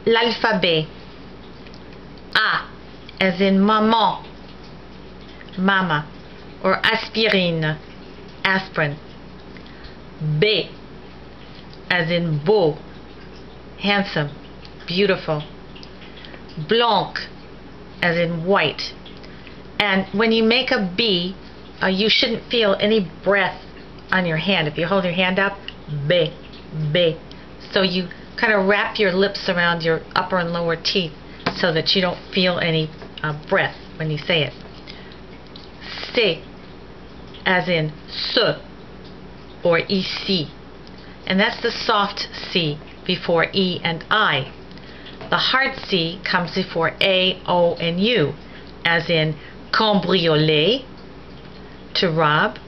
l'alphabet. A as in maman, mama, or aspirine, aspirin. B as in beau, handsome, beautiful. Blanc as in white. And when you make a B, you shouldn't feel any breath on your hand. If you hold your hand up, B, B. So you kind of wrap your lips around your upper and lower teeth so that you don't feel any breath when you say it. C as in ce or ici. And that's the soft C before E and I. The hard C comes before A, O, and U, as in cambrioler, to rob,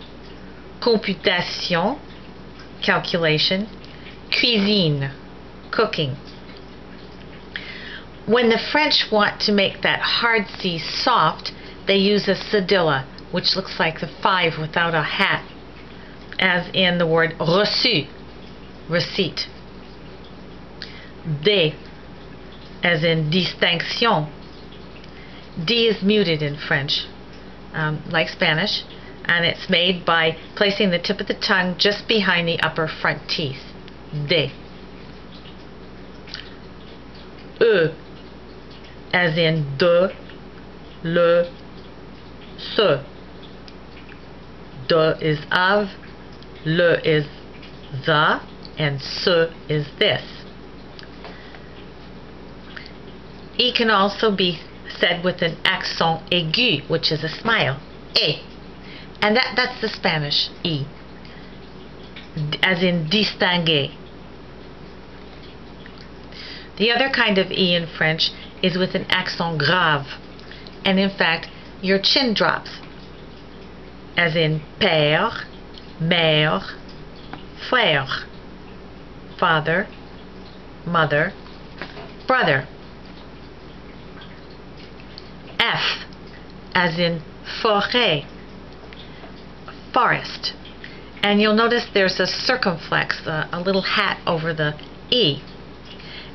computation, calculation, cuisine, cooking. When the French want to make that hard C soft, they use a cedilla, which looks like the 5 without a hat, as in the word reçu, receipt. D as in distinction. D is muted in French, like Spanish, and it's made by placing the tip of the tongue just behind the upper front teeth. D. E as in de, le, ce. De is of, le is the, and ce is this. E can also be said with an accent aigu, which is a smile. E. And that's the Spanish E, as in distinguer. The other kind of E in French is with an accent grave. And in fact, your chin drops, as in père, mère, frère, father, mother, brother. F as in forêt, forest. And you'll notice there's a circumflex, a little hat over the E.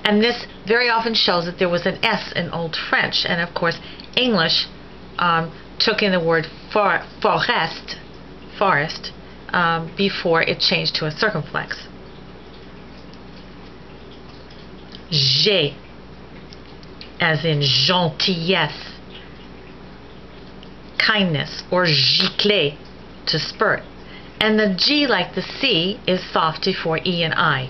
And this very often shows that there was an S in Old French. And of course, English took in the word forest, before it changed to a circumflex. G as in gentillesse, kindness, or gicler, to spurt. And the G, like the C, is soft before E and I.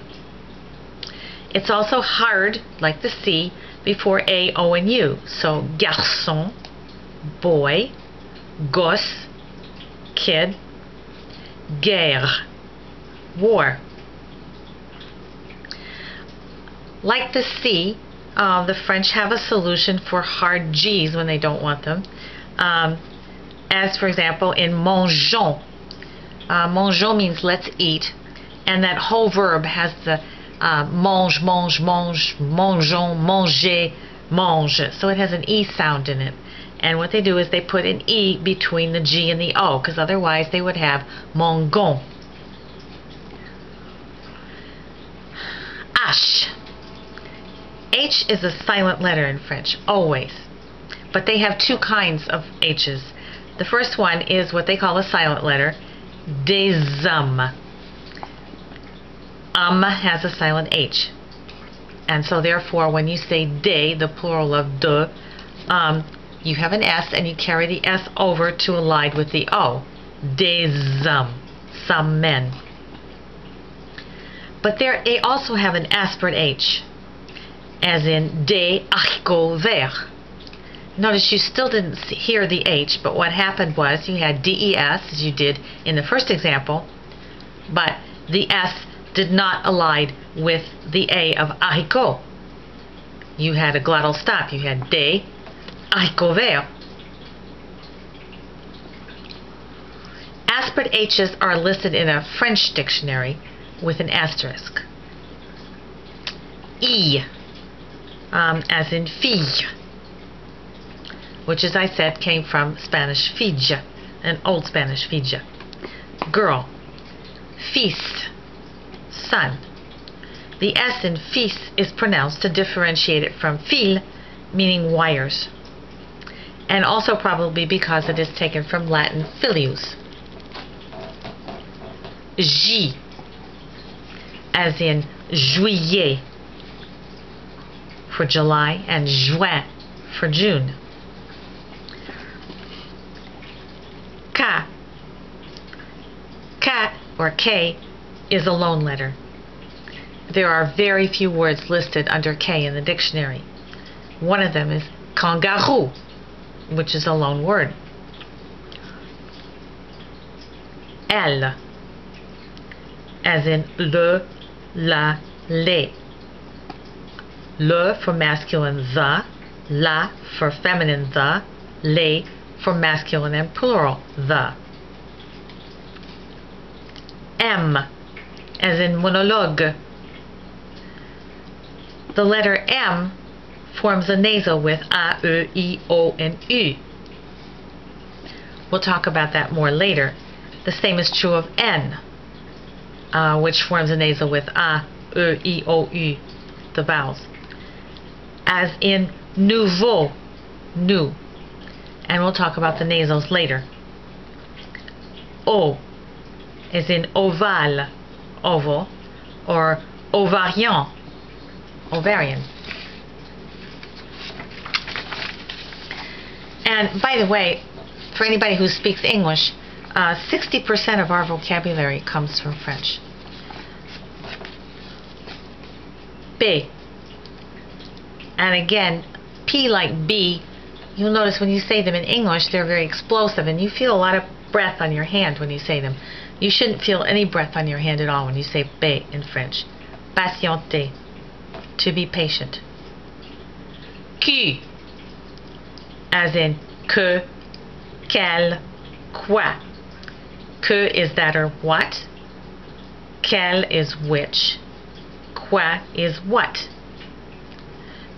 It's also hard, like the C, before A, O, and U. So garçon, boy, gosse, kid, guerre, war. Like the C, the French have a solution for hard G's when they don't want them. As for example in mangeons. Mangeons means let's eat, and that whole verb has the mange, mange, mange, mangeons, manger, mange. So it has an E sound in it. And what they do is they put an E between the G and the O, because otherwise they would have mangon. H. H is a silent letter in French, always. But they have two kinds of H's. The first one is what they call a silent letter, des hommes. Has a silent H. And so therefore when you say des, the plural of de, you have an S and you carry the S over to align with the O. Des hommes, some men. But they also have an aspirate H, as in des haricots verts. Notice you still didn't hear the H, but what happened was you had DES, as you did in the first example, but the S did not align with the A of haricot. You had a glottal stop. You had des haricots verts. Aspirate H's are listed in a French dictionary with an asterisk. E, as in fille, which, as I said, came from Spanish filla, an Old Spanish filla, girl. Fils, son. The S in fils is pronounced to differentiate it from fil, meaning wires. And also probably because it is taken from Latin filius. J, as in juillet for July and juin for June. K, K or K is a loan letter. There are very few words listed under K in the dictionary. One of them is kangaroo, which is a loan word. L, as in le, la, les. Le for masculine the, la for feminine the, les for masculine and plural the. M, as in monologue. The letter M forms a nasal with A, E, I, O, and U. We'll talk about that more later. The same is true of N, which forms a nasal with A, E, O, U, the vowels. As in nouveau, new. And we'll talk about the nasals later. O, as in ovale, oval, or ovarian, ovarian. And by the way, for anybody who speaks English, 60% of our vocabulary comes from French. B. And again, P like B, you'll notice when you say them in English, they're very explosive, and you feel a lot of breath on your hand when you say them. You shouldn't feel any breath on your hand at all when you say B in French. Patienter, to be patient. Q, as in que, quel, quoi. Que is that or what. Quel is which. Quoi is what.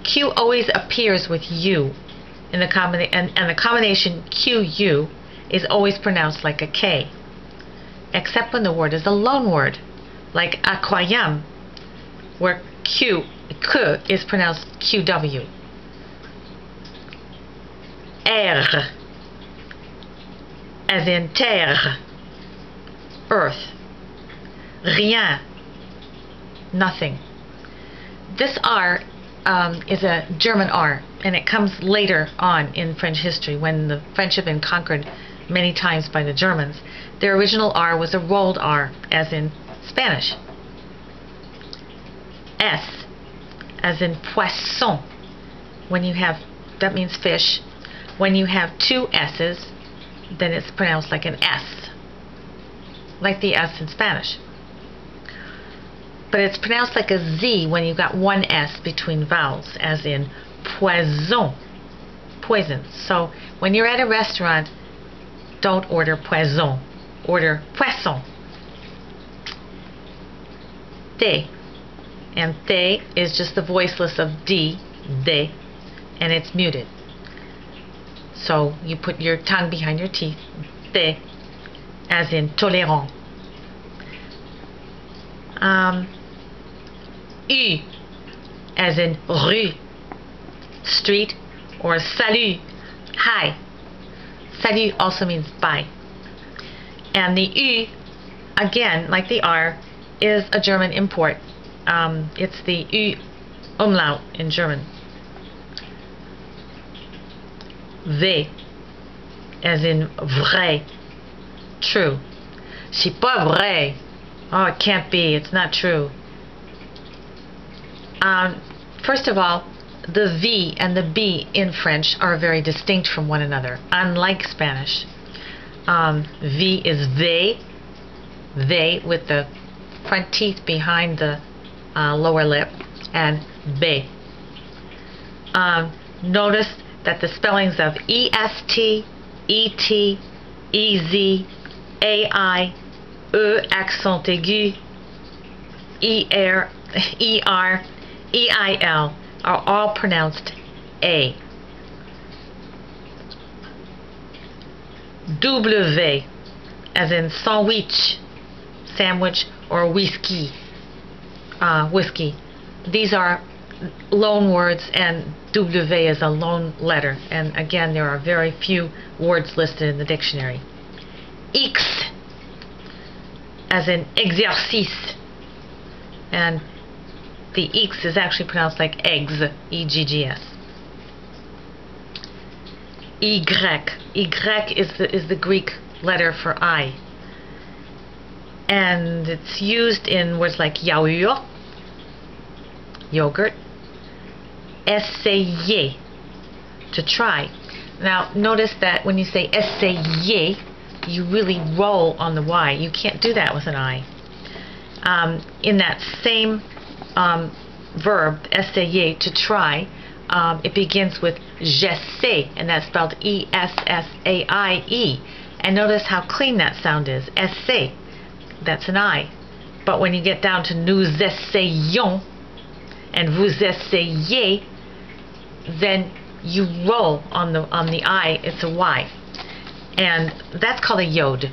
Q always appears with U in the and the combination QU is always pronounced like a K, except when the word is a loan word, like aquarium, where Q is pronounced QW. R, as in terre, earth. Rien, nothing. This R is a German R, and it comes later on in French history when the French have been conquered many times by the Germans. Their original R was a rolled R, as in Spanish. S, as in poisson. When you have, that means fish. When you have two S's, then it's pronounced like an S, like the S in Spanish. But it's pronounced like a Z when you've got one S between vowels, as in poison, poison. So when you're at a restaurant, don't order poison, order poisson. T, and T is just the voiceless of D, de, and it's muted. So you put your tongue behind your teeth, T, as in tolérant. U, as in rue, street, or salut, hi. Salut also means bye. And the U, again, like the R, is a German import. It's the U umlaut in German. V, as in vrai, true. C'est pas vrai. Oh, it can't be. It's not true. First of all, the V and the B in French are very distinct from one another, unlike Spanish. V is they with the front teeth behind the lower lip, and B. Notice that the spellings of EST, ET, EZ, AI, E accent aigu, ER, EIL are all pronounced A. W, as in sandwich, sandwich, or whiskey. whiskey. These are loan words, and W is a loan letter. And again, there are very few words listed in the dictionary. X, as in exercice. And the X is actually pronounced like eggs, E-G-G-S. Y. Y is the Greek letter for I. And it's used in words like yaourt, yogurt, essayer, to try. Now notice that when you say essayer, you really roll on the Y. You can't do that with an I. In that same verb, essayer, to try, it begins with j'essaie, and that's spelled E-S-S-A-I-E. And notice how clean that sound is. Essaie, that's an I. But when you get down to nous essayons and vous essayez, then you roll on the I. It's a Y, and that's called a yod.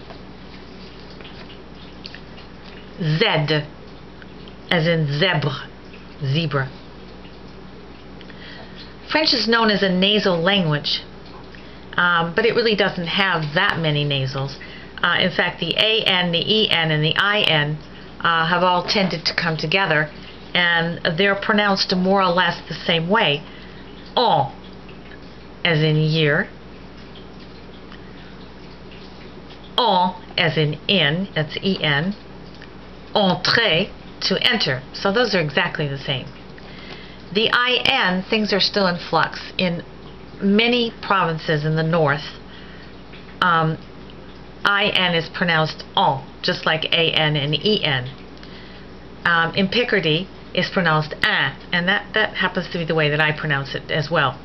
Z, as in zebra. French is known as a nasal language, but it really doesn't have that many nasals. In fact, the AN, the EN, and the IN have all tended to come together, and they're pronounced more or less the same way. En, as in year. En, as in that's EN. Entrer, to enter. So those are exactly the same. The IN, things are still in flux. In many provinces in the north, IN is pronounced en, just like AN and EN. In Picardy, it's pronounced in, and that happens to be the way that I pronounce it as well.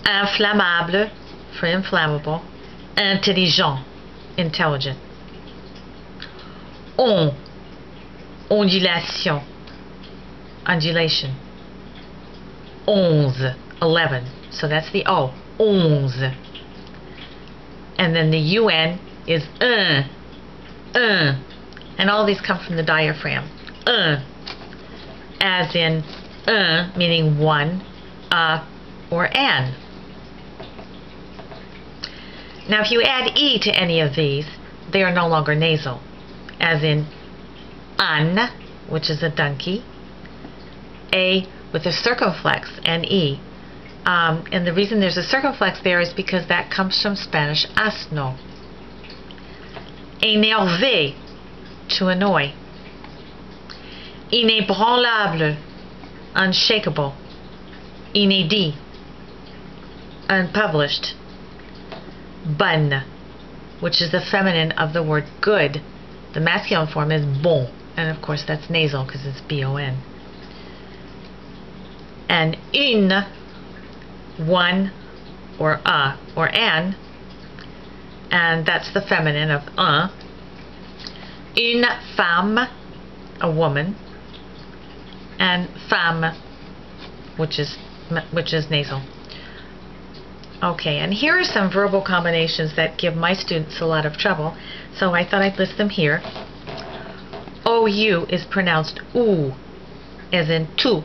Inflammable, for inflammable. Intelligent, intelligent. Ondulation, undulation. 11, 11. So that's the O, 11. And then the UN is and all these come from the diaphragm. As in meaning one, or an. Now if you add E to any of these, they are no longer nasal. As in an, which is a donkey. A with a circumflex, and E. And the reason there's a circumflex there is because that comes from Spanish asno. Énervé, to annoy. Inébranlable, unshakable. Inédit, unpublished. Bonne, which is the feminine of the word good. The masculine form is bon, and of course that's nasal because it's B-O-N. And une, one, or an, and that's the feminine of un. Une femme, a woman, and femme, which is nasal. Okay, and here are some verbal combinations that give my students a lot of trouble, so I thought I'd list them here. OU is pronounced oo, as in tu.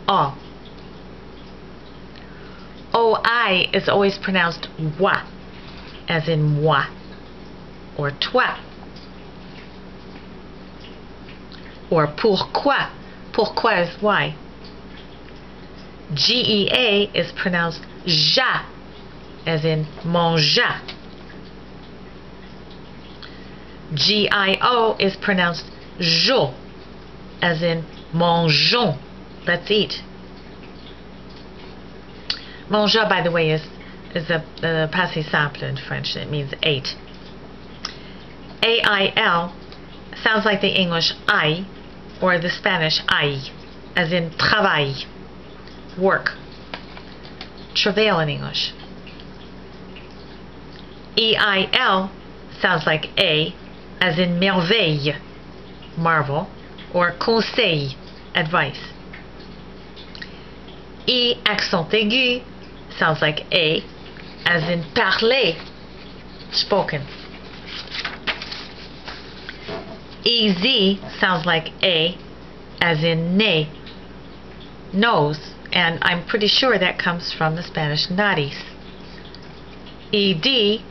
O. OI is always pronounced wa, as in moi, or toi. Or pourquoi. Pourquoi is why. GEA is pronounced ja, as in mangea. GIO is pronounced jo, as in mangeons, let's eat. Manger, by the way, is a passé simple in French. It means ate. AIL sounds like the English I or the Spanish ay, as in travail, work. Travail in English. EIL sounds like A, as in merveille, marvel, or conseil, advice. E accent aigu sounds like A, as in parler, spoken. EZ sounds like A, as in ne, nose, and I'm pretty sure that comes from the Spanish nariz. ED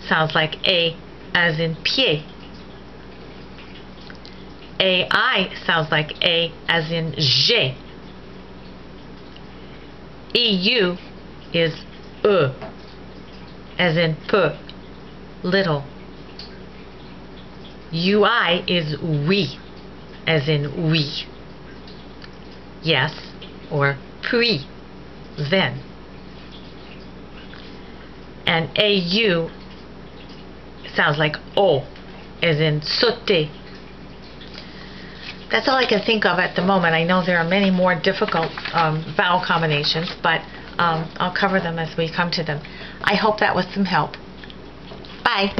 sounds like A, as in pie. AI sounds like A, as in je. EU is as in peu, little. UI is oui, as in oui, yes, or puis, then. And AU sounds like O, as in sauter. That's all I can think of at the moment. I know there are many more difficult vowel combinations, but I'll cover them as we come to them. I hope that was some help. Bye.